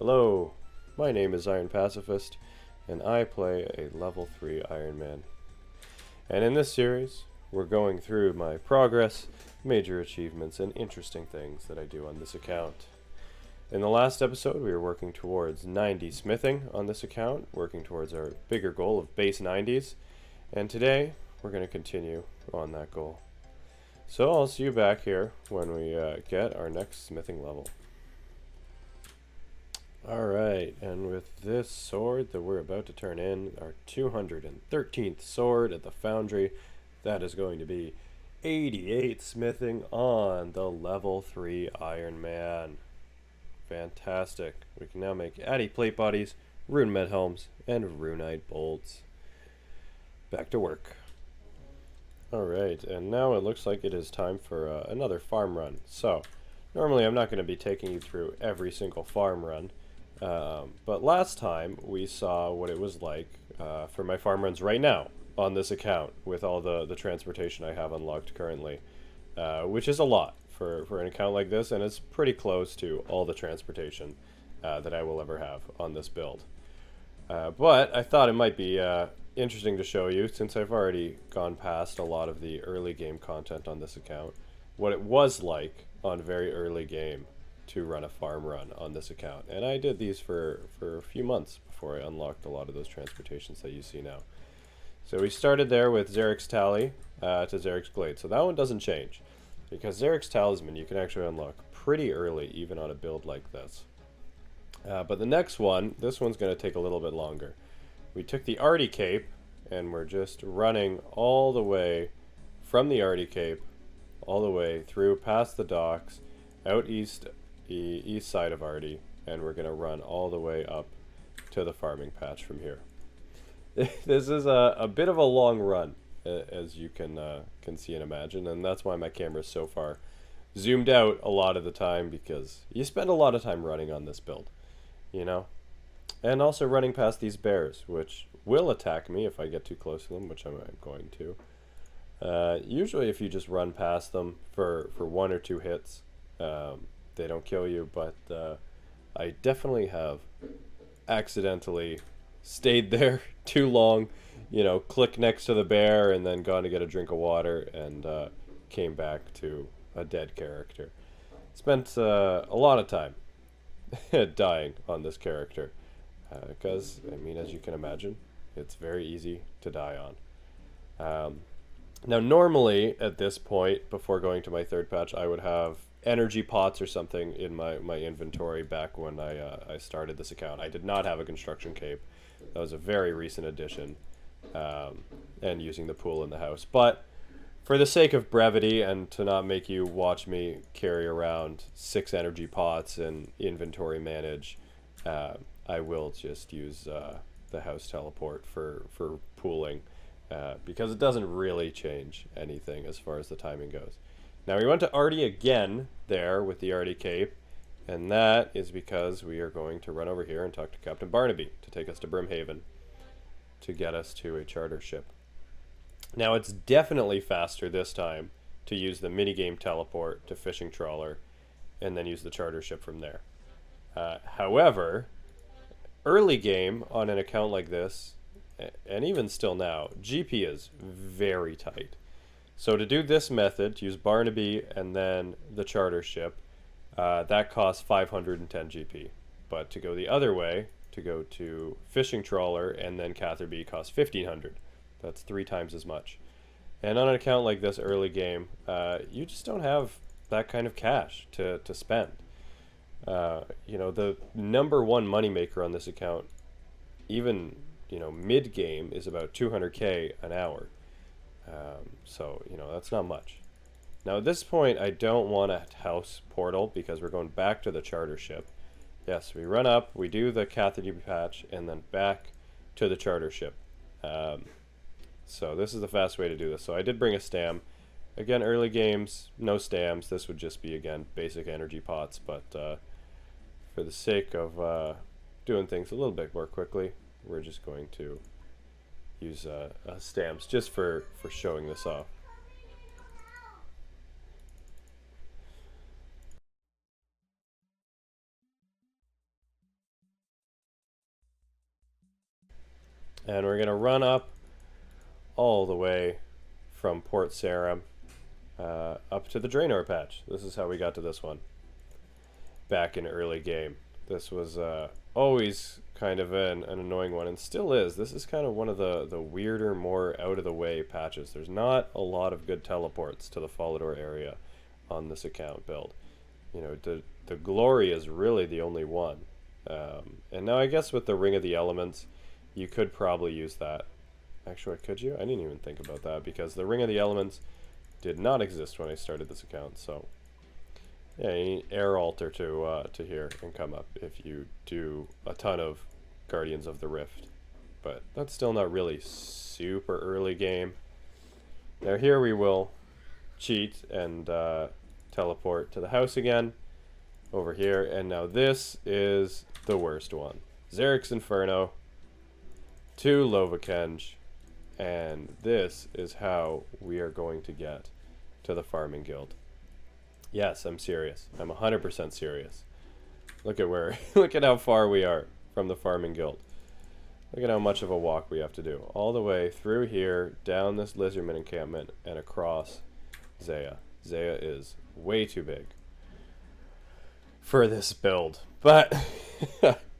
Hello, my name is Iron Pacifist, and I play a level 3 Ironman. And in this series, we're going through my progress, major achievements, and interesting things that I do on this account. In the last episode, we were working towards 90 smithing on this account, working towards our bigger goal of base 90s, and today, we're going to continue on that goal. So I'll see you back here when we get our next smithing level. Alright, and with this sword that we're about to turn in, our 213th sword at the Foundry, that is going to be 88 smithing on the level 3 Ironman. Fantastic. We can now make Addy plate bodies, rune med helms, and runite bolts. Back to work. Alright, and now it looks like it is time for another farm run. So, normally I'm not going to be taking you through every single farm run. But last time we saw what it was like for my farm runs right now on this account with all the transportation I have unlocked currently, which is a lot for an account like this, and it's pretty close to all the transportation that I will ever have on this build. But I thought it might be interesting to show you, since I've already gone past a lot of the early game content on this account, what it was like on very early game to run a farm run on this account. And I did these for a few months before I unlocked a lot of those transportations that you see now. So we started there with Zarek's Tally to Zarek's Glade. So that one doesn't change, because Zarek's Talisman you can actually unlock pretty early, even on a build like this. But the next one, this one's going to take a little bit longer. We took the Arty Cape, and we're just running all the way from the Arty Cape, all the way through past the docks, out east side of Arty, and we're going to run all the way up to the farming patch from here. This is a bit of a long run, as you can see and imagine, and that's why my camera is so far zoomed out a lot of the time, because you spend a lot of time running on this build, you know? And also running past these bears, which will attack me if I get too close to them, which I'm going to. Usually if you just run past them for one or two hits, they don't kill you, but I definitely have accidentally stayed there too long, you know, clicked next to the bear and then gone to get a drink of water and came back to a dead character. Spent a lot of time dying on this character, because, I mean, as you can imagine, it's very easy to die on. Now, normally, at this point, before going to my third patch, I would have energy pots or something in my inventory back when I started this account. I did not have a construction cape. That was a very recent addition, and using the pool in the house. But for the sake of brevity and to not make you watch me carry around 6 energy pots and inventory manage, I will just use the house teleport for pooling, because it doesn't really change anything as far as the timing goes. Now we went to Arty again there with the Arty Cape, and that is because we are going to run over here and talk to Captain Barnaby to take us to Brimhaven to get us to a charter ship. Now it's definitely faster this time to use the minigame teleport to fishing trawler and then use the charter ship from there. However, early game on an account like this, and even still now, GP is very tight. So to do this method, to use Barnaby and then the charter ship, that costs 510 GP. But to go the other way, to go to fishing trawler and then Catherby, costs 1500. That's 3 times as much. And on an account like this early game, you just don't have that kind of cash to spend. You know, the number one moneymaker on this account, even, you know, mid-game, is about 200k an hour. So, you know, that's not much. Now at this point, I don't want a house portal because we're going back to the charter ship. Yes, we run up, we do the Catherby patch, and then back to the charter ship. So this is the fast way to do this. So I did bring a stam. Again, early games, no stams. This would just be, again, basic energy pots, but for the sake of doing things a little bit more quickly, we're just going to use stams just for showing this off. And we're going to run up all the way from Port Sarah up to the Draenor patch. This is how we got to this one back in early game. This was always kind of an annoying one, and still is. This is kind of one of the weirder, more out-of-the-way patches. There's not a lot of good teleports to the Falador area on this account build. You know, the Glory is really the only one. And now I guess with the Ring of the Elements, you could probably use that. Actually, could you? I didn't even think about that, because the Ring of the Elements did not exist when I started this account, so yeah, you need air altar to here and come up if you do a ton of Guardians of the Rift. But that's still not really super early game. Now here we will cheat and teleport to the house again over here, and now this is the worst one. Zarek's Inferno to Lovakenge, and this is how we are going to get to the Farming Guild. Yes, I'm serious. I'm 100% serious. Look at where, look at how far we are from the Farming Guild. Look at how much of a walk we have to do. All the way through here, down this Lizardman encampment, and across Zaya. Zaya is way too big for this build. But,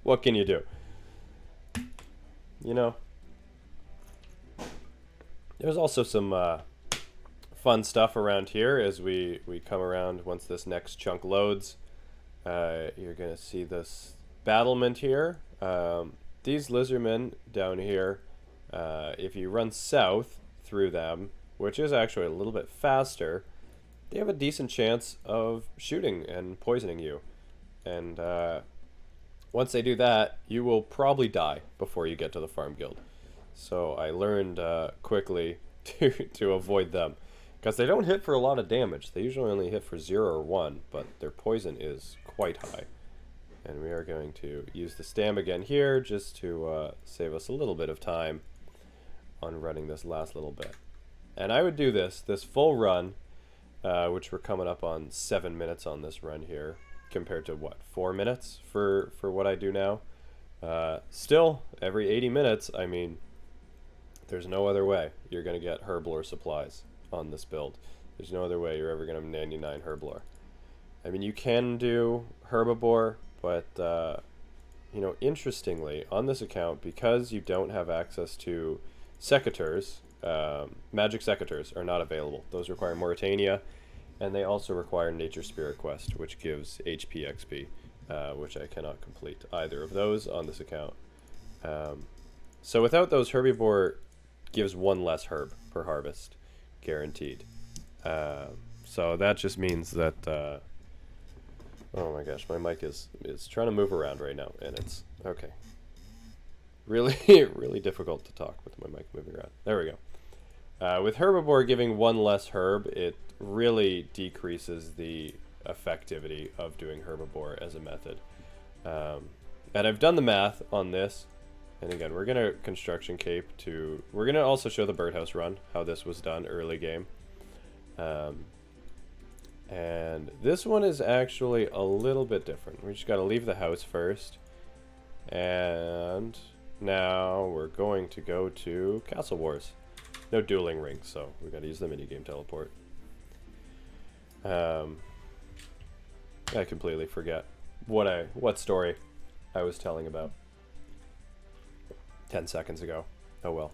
what can you do? You know, there's also some fun stuff around here as we come around once this next chunk loads. You're going to see this battlement here. These lizardmen down here, if you run south through them, which is actually a little bit faster, they have a decent chance of shooting and poisoning you. And once they do that, you will probably die before you get to the Farm Guild. So I learned quickly to avoid them, because they don't hit for a lot of damage. They usually only hit for 0 or 1, but their poison is quite high. And we are going to use the stam again here just to save us a little bit of time on running this last little bit. And I would do this full run, which we're coming up on 7 minutes on this run here, compared to what, 4 minutes for what I do now. Still, every 80 minutes, I mean, there's no other way you're going to get Herblore supplies on this build. There's no other way you're ever going to have 99 Herblore. I mean, you can do Herbivore, but, you know, interestingly, on this account, because you don't have access to Secateurs, Magic Secateurs are not available. Those require Mauritania, and they also require Nature Spirit Quest, which gives HP XP, which I cannot complete either of those on this account. So without those, Herbivore gives 1 less herb per harvest, guaranteed. So that just means that, oh my gosh, my mic is trying to move around right now, and it's, okay. Really, really difficult to talk with my mic moving around. There we go. With Herbivore giving 1 less herb, it really decreases the effectivity of doing Herbivore as a method. And I've done the math on this, and again, we're going to construction cape to, we're going to also show the birdhouse run, how this was done early game. And this one is actually a little bit different. We just got to leave the house first. And now we're going to go to Castle Wars. No dueling rings, so we got to use the minigame teleport. I completely forget what story I was telling about 10 seconds ago. Oh well.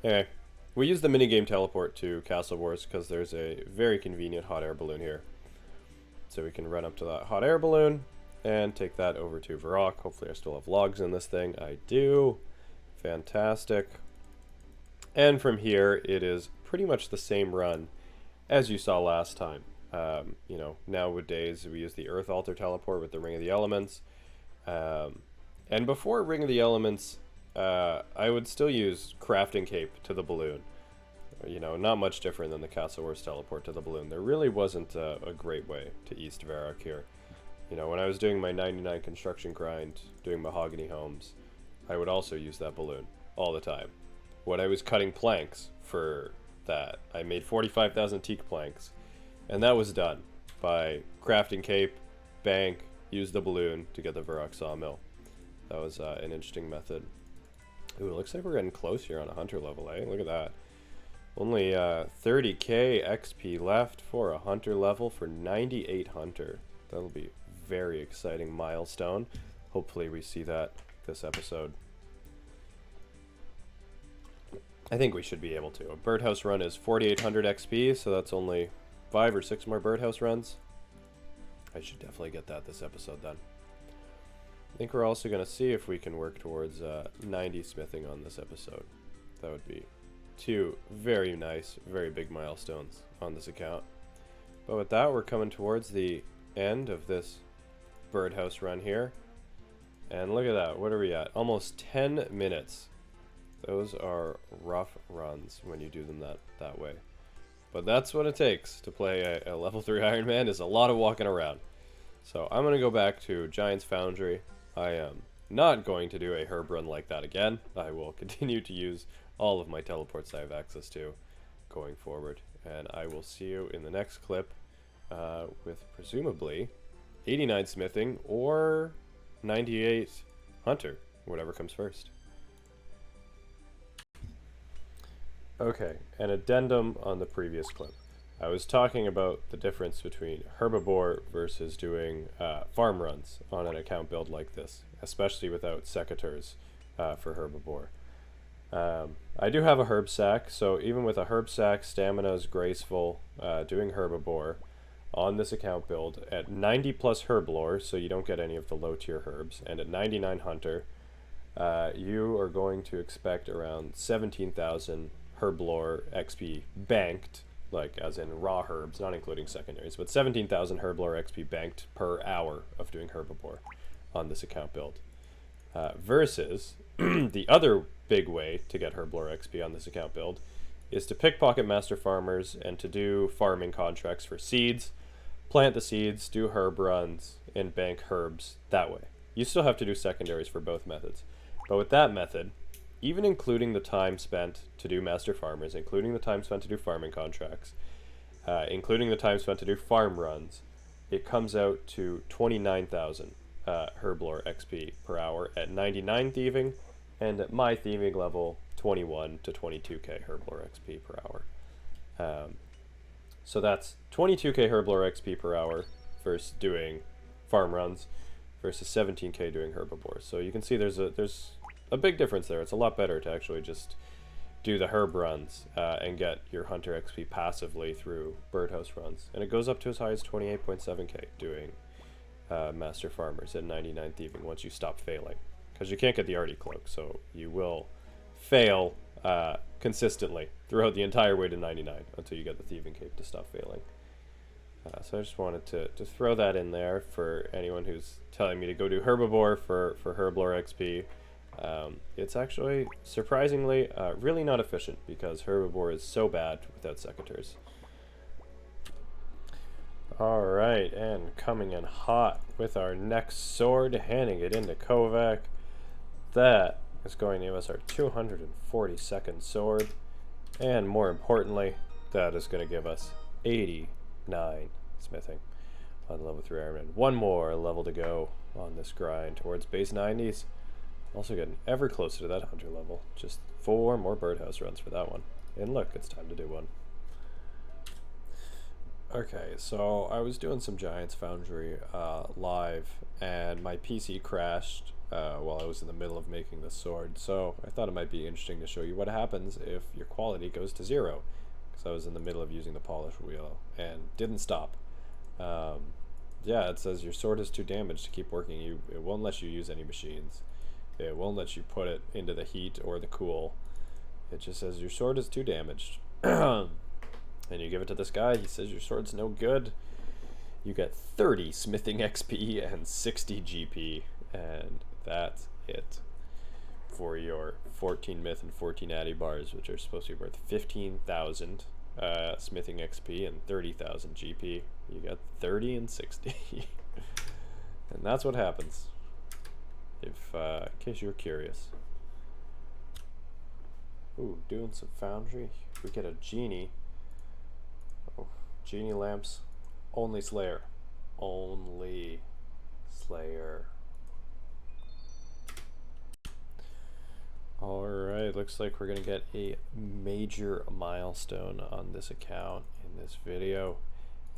Anyway, we use the minigame teleport to Castle Wars because there's a very convenient hot air balloon here. So we can run up to that hot air balloon and take that over to Varrock. Hopefully I still have logs in this thing. I do. Fantastic. And from here, it is pretty much the same run as you saw last time. You know, nowadays we use the Earth Altar teleport with the Ring of the Elements. And before Ring of the Elements, I would still use Crafting Cape to the balloon. You know, not much different than the Castle Wars teleport to the balloon. There really wasn't a great way to East Varrock here. You know, when I was doing my 99 construction grind, doing mahogany homes, I would also use that balloon all the time. When I was cutting planks for that, I made 45,000 teak planks, and that was done by Crafting Cape, bank, use the balloon to get the Varrock sawmill. That was an interesting method. Ooh, it looks like we're getting close here on a hunter level, eh? Look at that. Only 30k XP left for a hunter level for 98 hunter. That'll be a very exciting milestone. Hopefully we see that this episode. I think we should be able to. A birdhouse run is 4800 XP, so that's only 5 or 6 more birdhouse runs. I should definitely get that this episode then. I think we're also going to see if we can work towards 90 smithing on this episode. That would be 2 very nice, very big milestones on this account. But with that, we're coming towards the end of this birdhouse run here. And look at that, what are we at? Almost 10 minutes. Those are rough runs when you do them that way. But that's what it takes to play a level 3 Ironman, is a lot of walking around. So I'm going to go back to Giant's Foundry. I am not going to do a herb run like that again. I will continue to use all of my teleports I have access to going forward. And I will see you in the next clip with presumably 89 smithing or 98 hunter, whatever comes first. Okay, an addendum on the previous clip. I was talking about the difference between herbivore versus doing farm runs on an account build like this, especially without secateurs for herbivore. I do have a herb sack, so even with a herb sack, stamina is graceful, doing herbivore on this account build at 90 plus herb lore, so you don't get any of the low tier herbs, and at 99 hunter, you are going to expect around 17,000 herb lore XP banked, like as in raw herbs, not including secondaries, but 17,000 herb lore XP banked per hour of doing herbivore on this account build. Versus the other big way to get herb lore XP on this account build is to pickpocket master farmers and to do farming contracts for seeds, plant the seeds, do herb runs, and bank herbs that way. You still have to do secondaries for both methods. But with that method, even including the time spent to do master farmers, including the time spent to do farming contracts, including the time spent to do farm runs, it comes out to 29,000 herb lore XP per hour at 99 thieving, and at my thieving level, 21 to 22k herb lore XP per hour. So that's 22k herb lore XP per hour versus doing farm runs versus 17k doing herbivores. So you can see there's a big difference there. It's a lot better to actually just do the herb runs and get your hunter XP passively through birdhouse runs. And it goes up to as high as 28.7k doing master farmers at 99 thieving once you stop failing. Because you can't get the arty cloak, so you will fail consistently throughout the entire way to 99 until you get the thieving cape to stop failing. So I just wanted to throw that in there for anyone who's telling me to go do herbivore for herb lore XP. It's actually surprisingly really not efficient because herbivore is so bad without secateurs. Alright, and coming in hot with our next sword, handing it into Kovac. That is going to give us our 242nd sword, and more importantly, that is going to give us 89 smithing on level 3 Ironman. One more level to go on this grind towards base 90s. Also getting ever closer to that hunter level. Just 4 more birdhouse runs for that one. And look, it's time to do one. Okay, so I was doing some Giant's Foundry live, and my PC crashed while I was in the middle of making this sword. So I thought it might be interesting to show you what happens if your quality goes to 0. Because I was in the middle of using the polish wheel and didn't stop. Yeah, it says your sword is too damaged to keep working. It won't let you use any machines. It won't let you put it into the heat or the cool. It just says your sword is too damaged. And you give it to this guy, he says your sword's no good. You get 30 smithing XP and 60 GP, and that's it for your 14 myth and 14 addy bars, which are supposed to be worth 15,000 smithing XP and 30,000 GP. You got 30 and 60. And that's what happens, if in case you're curious. Ooh, doing some foundry. We get a genie. Oh, genie lamps. Only Slayer. Only Slayer. Alright. looks like we're going to get a major milestone on this account in this video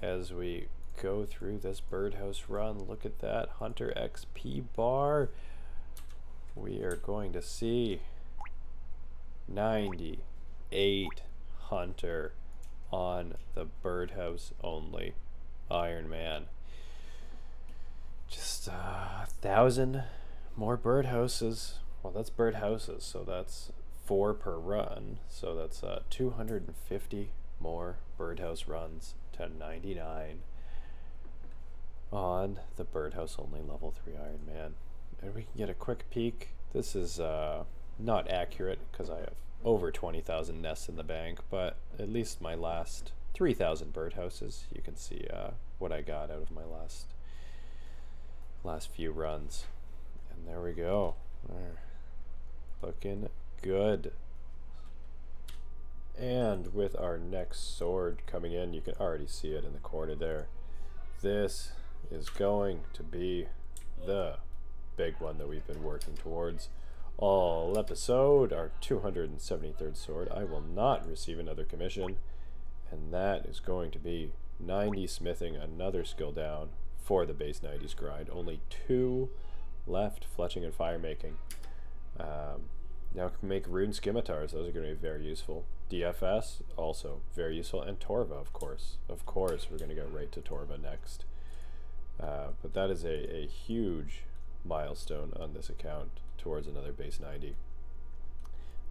as we go through this birdhouse run. Look at that Hunter XP bar. We are going to see 98 Hunter on the birdhouse only Ironman. Just 1,000 more birdhouses. Well, that's birdhouses, so that's 4 per run. So that's 250 more birdhouse runs to 99 on the birdhouse only level 3 Ironman. And we can get a quick peek. This is not accurate because I have over 20,000 nests in the bank, but at least my last 3,000 birdhouses, you can see what I got out of my last few runs. And there we go. Looking good. And with our next sword coming in, you can already see it in the corner there. This is going to be the big one that we've been working towards all episode, our 273rd sword. I will not receive another commission, and that is going to be 90 smithing, another skill down for the base 90s grind. Only 2 left, fletching and fire making. Now can make rune scimitars. Those are going to be very useful. DFS also very useful, and Torva, of course. Of course, we're going to go right to Torva next. But that is a huge milestone on this account towards another base 90,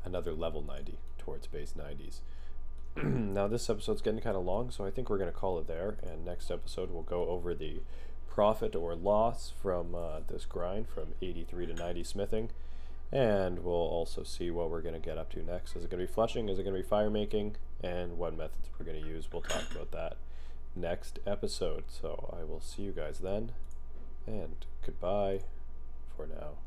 another level 90 towards base 90s. Now this episode's getting kind of long, so I think we're going to call it there, and next episode we'll go over the profit or loss from this grind from 83 to 90 smithing, and we'll also see what we're going to get up to next. Is it going to be fletching? Is it going to be fire making? And what methods we're going to use? We'll talk about that next episode. So I will see you guys then, and goodbye for now.